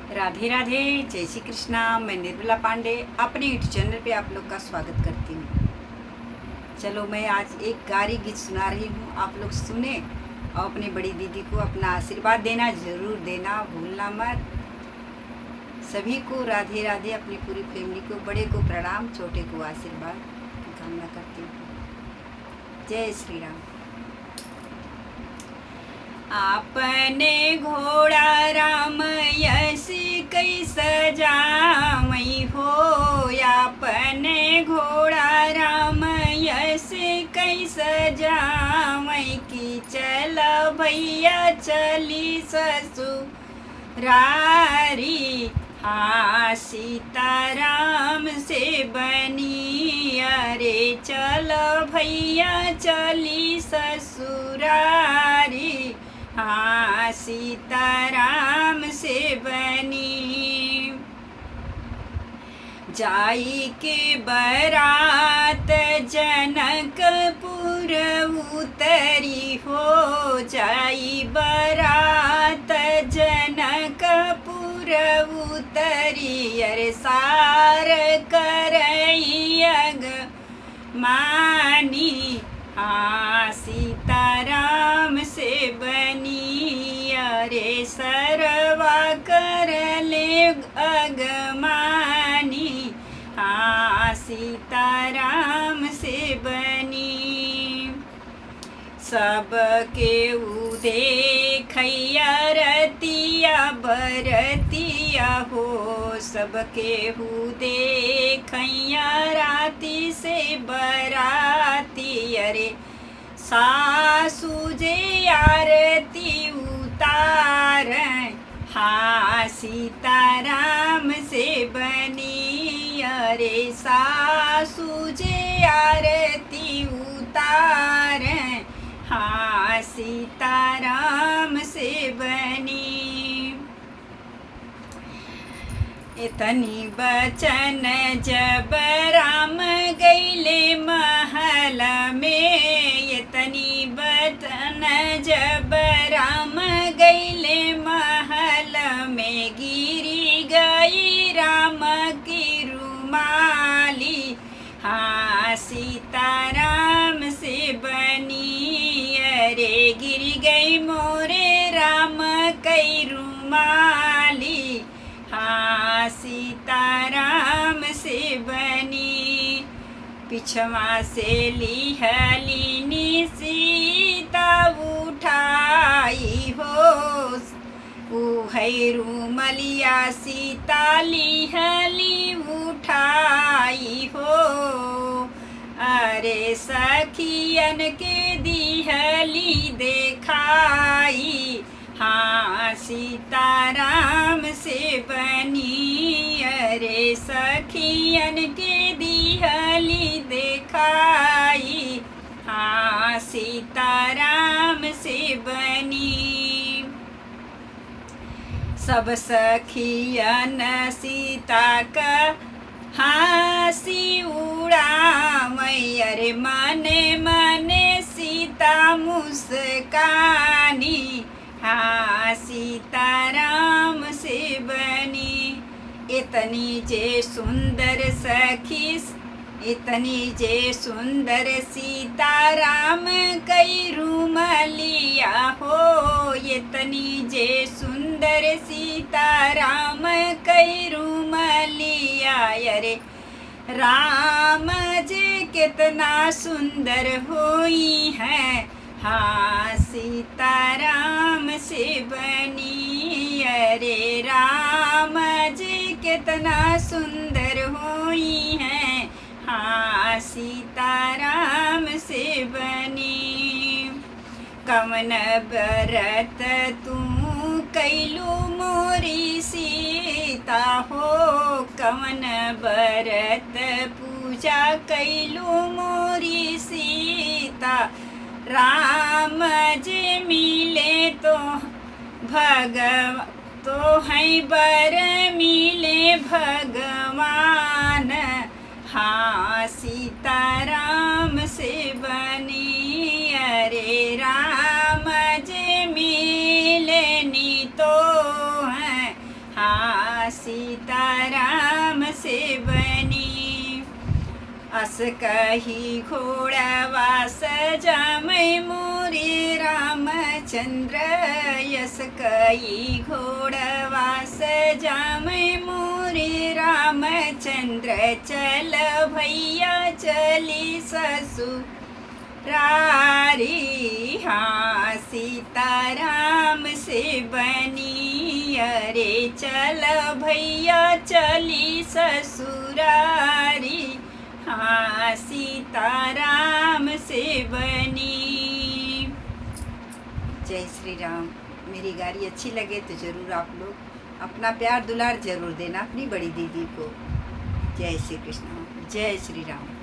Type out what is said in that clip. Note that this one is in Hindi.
राधे राधे, जय श्री कृष्णा। मैं निर्मला पांडे अपने यूट्यूब चैनल पे आप लोग का स्वागत करती हूँ। चलो, मैं आज एक गारी गीत सुना रही हूँ, आप लोग सुने और अपनी बड़ी दीदी को अपना आशीर्वाद देना, ज़रूर देना, भूलना मत। सभी को राधे राधे, अपनी पूरी फैमिली को, बड़े को प्रणाम, छोटे को आशीर्वाद की कामना करती हूँ। जय श्री राम। आपने घोड़ा राम यश कई सजामई हो, आपने घोड़ा राम यश कई सजामई की, चल भैया चली ससुरारी। हाँ, सीताराम से बनी, अरे चल भैया चली ससुरारी। हाँ, सीताराम से बनी। जाई के बरात जनकपुर उतरी हो, जाई बरात जनकपुर उतरी, अरे सार करई अग मानी। हाँ, सीताराम से बनी, अरे सरवा कर ले अगमानी। हाँ, सीताराम से बनी। सबके देखैया रतिया बरतिया हो, सबके देखैया राती से बराती, अरे सासू जे आरती उतार। हाँ, सीताराम से बनी, अरे सासू जे आरती उतार। हाँ, सीताराम से बनी। इतनी बचन जब राम गईले महल में, इतनी बचन जब राम गईले महल में, गिरी गई राम की रुमाली। हाँ, सीताराम से बनी, अरे गिर गई मोरे राम कई रुमाली। हाँ, सीताराम से बनी। पिछवा से लिहलीनी सीता उठाई हो, उहै रुमलिया सीता लिहली उठाई हो, अरे सखियन के दिहली देखाई। हाँ, सीताराम से बनी, अरे सखियन के दिहली देखाई। हाँ, सीताराम से बनी। सब सखियन सीता का हाँसी उड़ावई, अरे मने मने सीता मुस्कानी। हाँ, सीताराम से बनी। इतनी जे सुंदर सखी, इतनी जे सुंदर सीताराम कई रुमलिया हो, इतनी जे सुंदर सीताराम कई रुमलिया, अरे राम जी कितना सुंदर होई है। हाँ, सीताराम से बनी, अरे राम जी कितना सुंदर होई है। हाँ, सीताराम से बनी। कवन व्रत तू कैलू मोरी सीता हो, कवन व्रत पूजा कैलू मोरी सीता। राम जी मिले तो तो है बर मिले भगवान। हाँ, सीताराम से बनी, अरे राम जी मिले नी तो है। हाँ, सीताराम से बनी। अस कही घोड़वा सजामै मोरे रामचंद्र, यस कही घोड़वा सजामै मोरे रामचंद्र। चल भैया चली ससुरारी, हाँ सीताराम से बनी। अरे चल भैया चली ससुरारी, हाँ सीताराम से बनी। जय श्री राम। मेरी गाड़ी अच्छी लगे तो ज़रूर आप लोग अपना प्यार दुलार ज़रूर देना अपनी बड़ी दीदी को। जय श्री कृष्ण, जय श्री राम।